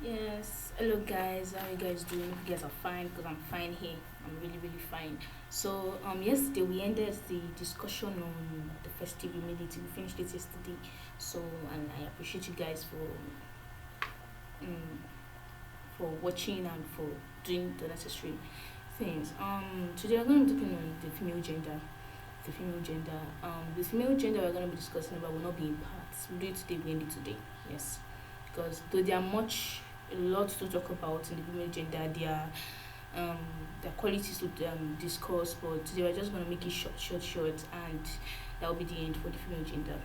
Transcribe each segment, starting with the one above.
Yes, hello guys. How you guys doing? Hope you guys are fine because I'm fine here. I'm really, really fine. So, yesterday we ended the discussion on the festive humility. We finished it yesterday. So, and I appreciate you guys um for watching and for doing the necessary things. Today we're going to be talking on the female gender. The female gender we're going to be discussing about will not be in parts. We'll do it today. We end it today. Yes, because though there are a lot to talk about in the female gender, um their qualities to discuss, but today we're just gonna make it short, and that will be the end for the female gender.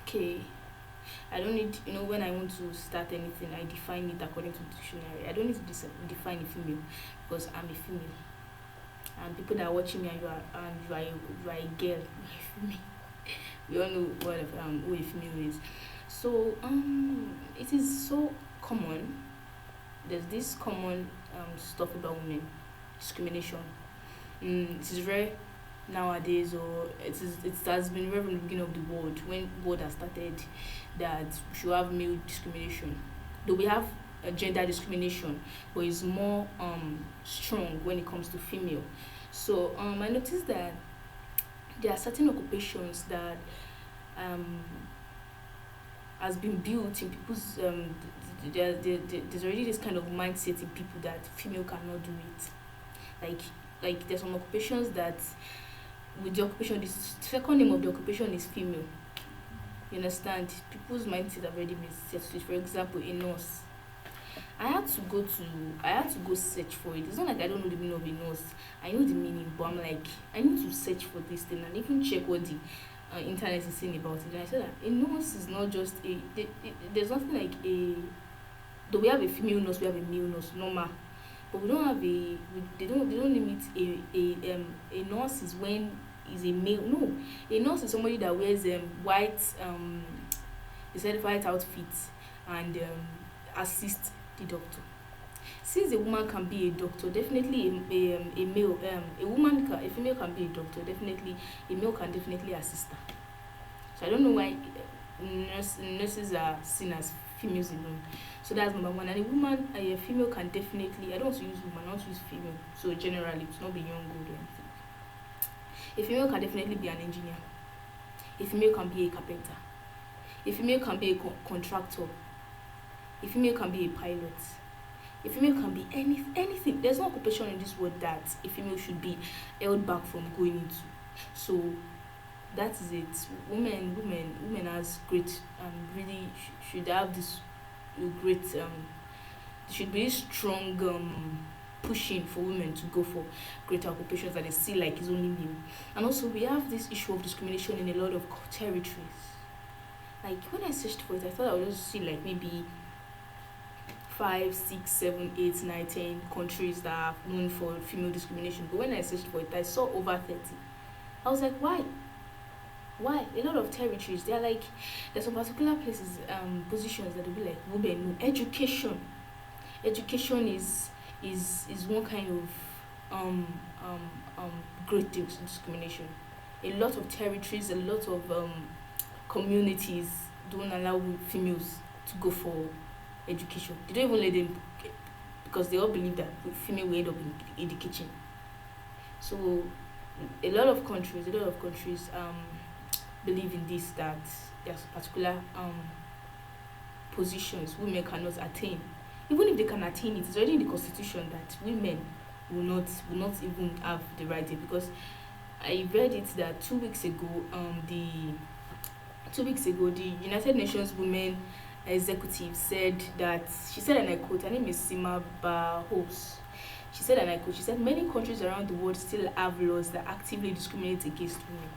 Okay, I don't need, when I want to start anything, I define it according to the dictionary. I don't need to define a female because I'm a female, and people that are watching me, and you are a girl, you are a female. We all know who a female is. So it is so common. There's this common stuff about women, discrimination. It is rare nowadays, or it has been rare from the beginning of the world, when world has started, that we should have male discrimination. Though we have gender discrimination, but it's more strong when it comes to female. So I noticed that there are certain occupations that um has been built in people's there's already this kind of mindset in people that female cannot do it. Like there's some occupations that, with the occupation, the second name of the occupation is female. You understand? People's mindset have already been set to it. For example, a nurse. I had to go search for it. It's not like I don't know the meaning of a nurse. I know the meaning, but I'm like, I need to search for this thing and even check what the internet is saying about it. And I said that a nurse is not just there's nothing like a. Though we have a female nurse, we have a male nurse, normal, but we don't have they don't limit a nurse is when is a male. No, a nurse is somebody that wears white a certified outfit and assist the doctor. Since a woman can be a doctor, definitely a male a female can be a doctor. Definitely a male can definitely assist her. So I don't know why nurses are seen as females alone. So that's number one. And a female can definitely. I don't want to use woman, I want to use female. So generally, to not be young, good or anything. A female can definitely be an engineer. A female can be a carpenter. A female can be a contractor. A female can be a pilot. A female can be anything. There's no occupation in this world that a female should be held back from going into. So that is it. Women has great really should have this great should be strong pushing for women to go for greater occupations that they see like is only male. And also we have this issue of discrimination in a lot of territories. Like when I searched for it, I thought I would just see like maybe 5, 6, 7, 8, 9, 10 countries that are known for female discrimination. But when I searched for it, I saw over 30. I was like, why? Why? A lot of territories, they're like, there's some particular places, positions that will be like women. No, education is one kind of great deal to discrimination. A lot of territories, a lot of communities don't allow females to go for education. They don't even let them, because they all believe that female will end up in the kitchen. So a lot of countries believe in this, that there's particular positions women cannot attain. Even if they can attain it, it's already in the constitution that women will not even have the right there. Because I read it that 2 weeks ago the United Nations Women Executive said that, she said, and I quote, her name is Sima Bahos. She said, and I quote, she said, many countries around the world still have laws that actively discriminate against women.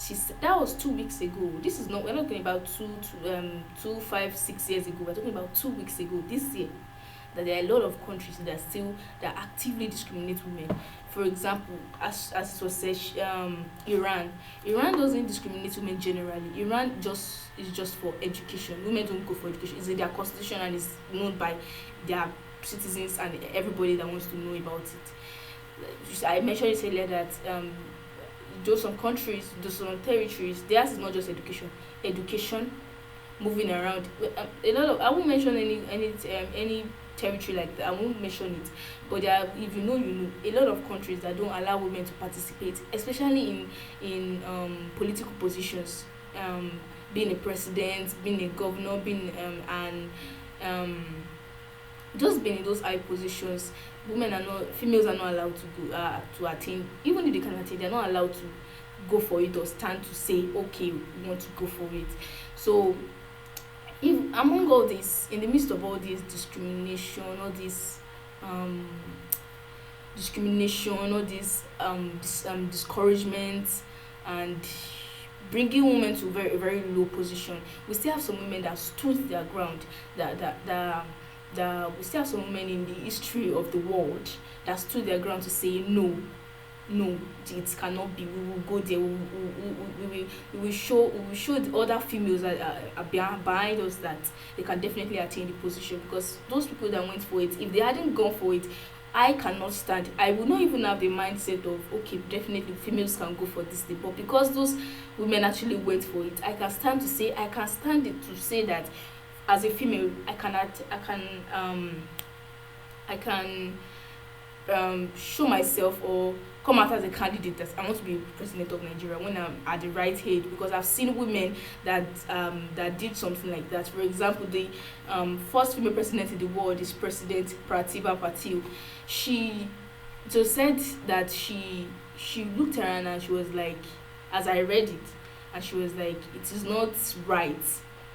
She said that was 2 weeks ago. This is not, we're not talking about 5, 6 years ago. We're talking about 2 weeks ago, this year. That there are a lot of countries that actively discriminate women. For example, as it was said, Iran. Iran doesn't discriminate women generally. Iran is just for education. Women don't go for education. It's in their constitution and it's known by their citizens and everybody that wants to know about it. I mentioned it earlier that those some countries, those some territories, theirs is not just education. Education, moving around. A lot of, I won't mention any territory like that. I won't mention it, but there are, if you know, you know, a lot of countries that don't allow women to participate, especially in political positions, um, being a president, being a governor, being um just being in those high positions. Females are not allowed to go to attain. Even if they can attain, they're not allowed to go for it or stand to say, okay, we want to go for it. So if among all this, in the midst of all this discrimination, all this um all this discouragement, and bringing women to very very low position, we still have some women that stood their ground, that we still have some women in the history of the world that stood their ground to say no, no, it cannot be. We will go there. We will show the other females that are behind us that they can definitely attain the position, because those people that went for it, if they hadn't gone for it, I cannot stand. I would not even have the mindset of, okay, definitely females can go for this thing. But because those women actually went for it, I can stand it to say that as a female, I can show myself or come out as a candidate that I want to be president of Nigeria when I'm at the right age, because I've seen women that did something like that. For example, the first female president in the world is President Pratibha Patil. She just said that she looked around and she was like, as I read it, and she was like, it is not right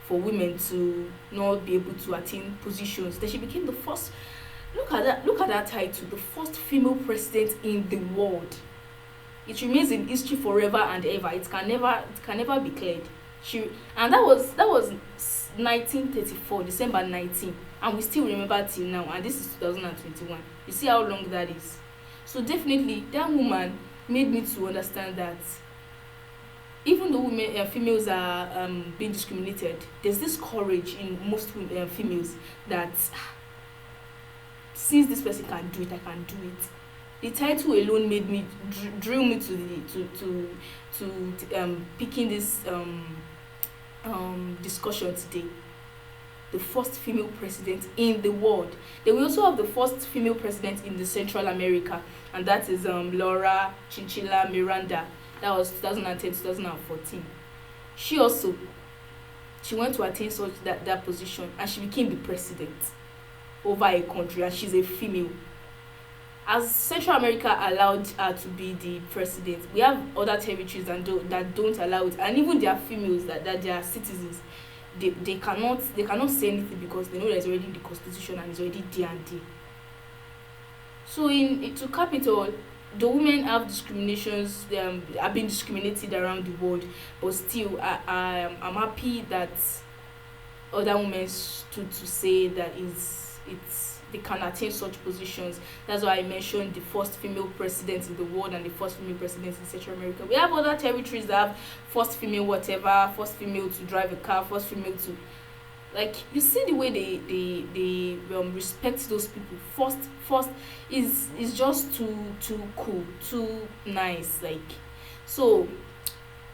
for women to not be able to attain positions. Then she became the first. Look at that title, the first female president in the world. It remains in history forever and ever. It can never be cleared. And that was 1934, December 19, and we still remember till now. And this is 2021. You see how long that is. So definitely, that woman made me to understand that even though females are being discriminated, there's this courage in most females that since this person can do it, I can do it. The title alone made me drew me to picking this discussion today. The first female president in the world. Then we also have the first female president in the Central America, and that is Laura Chinchilla Miranda. That was 2010, 2014. She went to attain such that position, and she became the president over a country, and she's a female. As Central America allowed her to be the president, we have other territories that don't allow it, and even their females that they are citizens, they cannot say anything because they know that it's already in the constitution and it's already there and there. So to cap it all, the women have discriminations, have been discriminated around the world, but still I'm happy that other women stood to say that they can attain such positions. That's why I mentioned the first female president in the world and the first female president in Central America. We have other territories that have first female whatever, first female to drive a car, first female to, like, you see the way they respect those people. First is just too cool, too nice. Like, so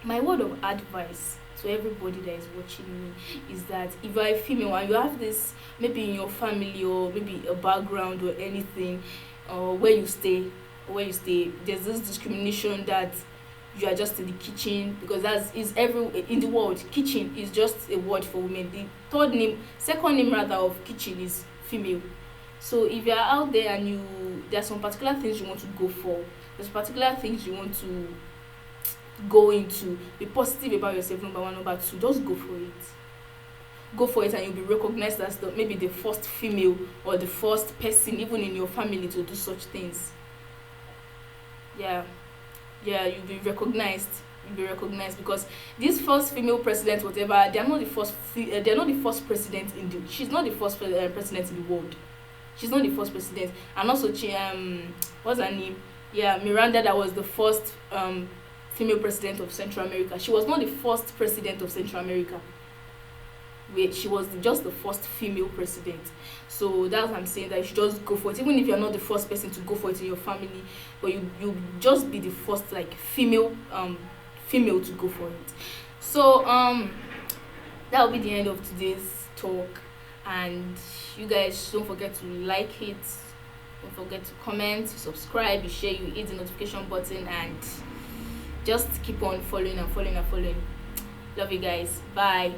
my word of advice to everybody that is watching me is that if you're a female and you have this, maybe in your family or maybe a background or anything, or where you stay, there's this discrimination that you are just in the kitchen, because that's is every in the world. Kitchen is just a word for women. The second name rather of kitchen is female. So if you are out there and there are some particular things you want to go for, there's particular things you want to go into, be positive about yourself. Number one. Number two, just go for it, and you'll be recognized as maybe the first female or the first person even in your family to do such things. Yeah, you'll be recognized because this first female president, whatever, they're not the first president she's not the first president in the world. She's not the first president. And also what's her name, Miranda, that was the first female president of Central America. She was not the first president of Central America. She was just the first female president. So that's what I'm saying, that you should just go for it, even if you're not the first person to go for it in your family, but you just be the first, like, female to go for it. So that will be the end of today's talk. And you guys don't forget to like it, don't forget to comment, subscribe, you share, you hit the notification button, and just keep on following and following and following. Love you guys. Bye.